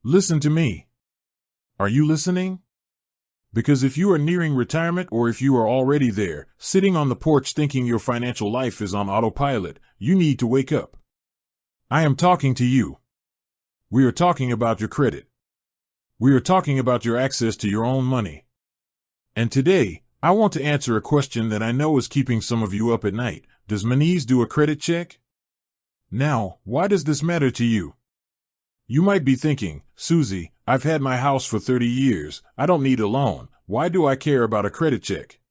Listen to me. Are you listening? Because if you are nearing retirement or if you are already there, sitting on the porch thinking your financial life is on autopilot, you need to wake up. I am talking to you. We are talking about your credit. We are talking about your access to your own money. And today, I want to answer a question that I know is keeping some of you up at night. Does Monese do a credit check? Now, why does this matter to you? You might be thinking, Susie, I've had my house for 30 years. I don't need a loan. Why do I care about a credit check?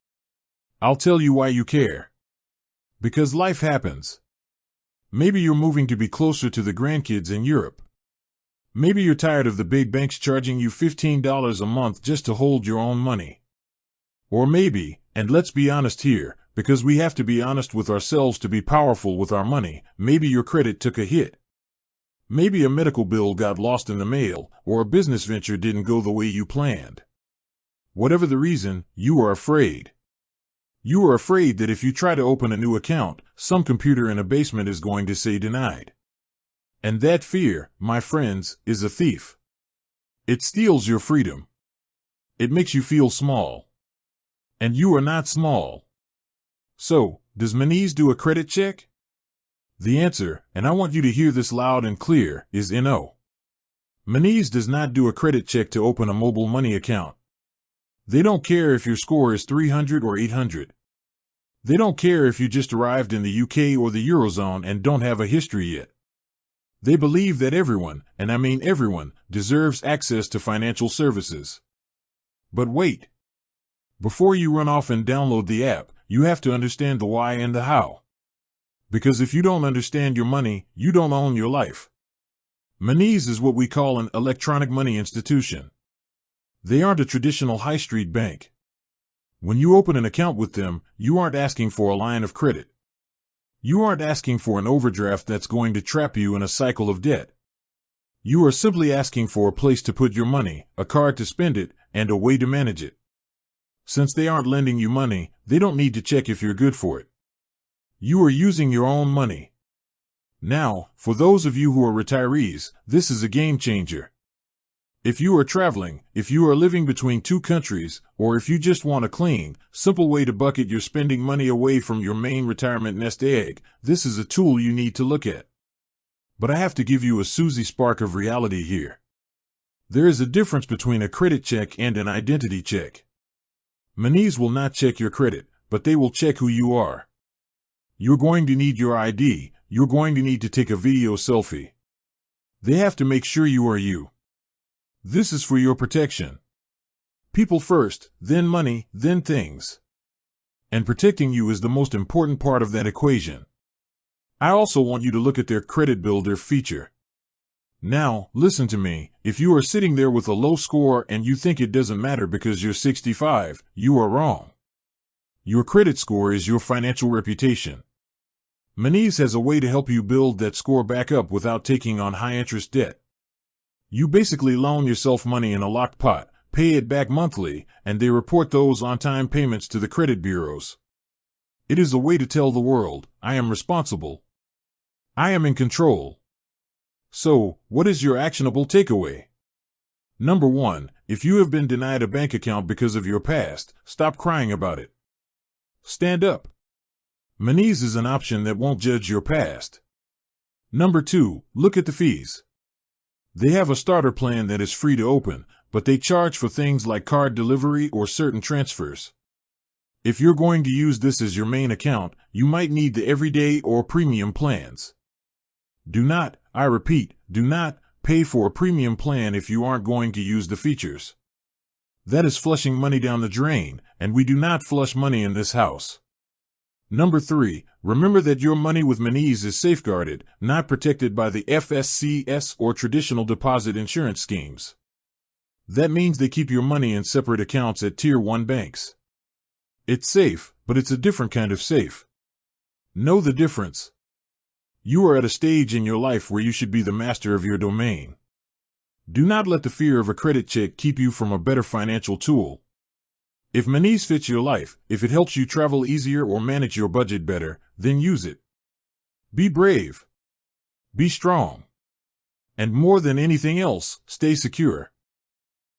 I'll tell you why you care. Because life happens. Maybe you're moving to be closer to the grandkids in Europe. Maybe you're tired of the big banks charging you $15 a month just to hold your own money. Or maybe, and let's be honest here, because we have to be honest with ourselves to be powerful with our money, maybe your credit took a hit. Maybe a medical bill got lost in the mail, or a business venture didn't go the way you planned. Whatever the reason, you are afraid. You are afraid that if you try to open a new account, some computer in a basement is going to say denied. And that fear, my friends, is a thief. It steals your freedom. It makes you feel small. And you are not small. So, does Monese do a credit check? The answer, and I want you to hear this loud and clear, is no. Monese does not do a credit check to open a mobile money account. They don't care if your score is 300 or 800. They don't care if you just arrived in the UK or the Eurozone and don't have a history yet. They believe that everyone, and I mean everyone, deserves access to financial services. But wait. Before you run off and download the app, you have to understand the why and the how. Because if you don't understand your money, you don't own your life. Monese is what we call an electronic money institution. They aren't a traditional high street bank. When you open an account with them, you aren't asking for a line of credit. You aren't asking for an overdraft that's going to trap you in a cycle of debt. You are simply asking for a place to put your money, a card to spend it, and a way to manage it. Since they aren't lending you money, they don't need to check if you're good for it. You are using your own money. Now, for those of you who are retirees, this is a game changer. If you are traveling, if you are living between two countries, or if you just want a clean, simple way to bucket your spending money away from your main retirement nest egg, this is a tool you need to look at. But I have to give you a Susie spark of reality here. There is a difference between a credit check and an identity check. Monese will not check your credit, but they will check who you are. You're going to need your ID. You're going to need to take a video selfie. They have to make sure you are you. This is for your protection. People first, then money, then things. And protecting you is the most important part of that equation. I also want you to look at their credit builder feature. Now, listen to me. If you are sitting there with a low score and you think it doesn't matter because you're 65, you are wrong. Your credit score is your financial reputation. Monese has a way to help you build that score back up without taking on high-interest debt. You basically loan yourself money in a locked pot, pay it back monthly, and they report those on-time payments to the credit bureaus. It is a way to tell the world, I am responsible. I am in control. So, what is your actionable takeaway? Number 1, if you have been denied a bank account because of your past, stop crying about it. Stand up. Monese is an option that won't judge your past. Number 2, look at the fees. They have a starter plan that is free to open, but they charge for things like card delivery or certain transfers. If you're going to use this as your main account, you might need the everyday or premium plans. Do not, I repeat, do not pay for a premium plan if you aren't going to use the features. That is flushing money down the drain, and we do not flush money in this house. Number 3, remember that your money with Monese is safeguarded, not protected by the FSCS or traditional deposit insurance schemes. That means they keep your money in separate accounts at Tier 1 banks. It's safe, but it's a different kind of safe. Know the difference. You are at a stage in your life where you should be the master of your domain. Do not let the fear of a credit check keep you from a better financial tool. If Monese fits your life, if it helps you travel easier or manage your budget better, then use it. Be brave. Be strong. And more than anything else, stay secure.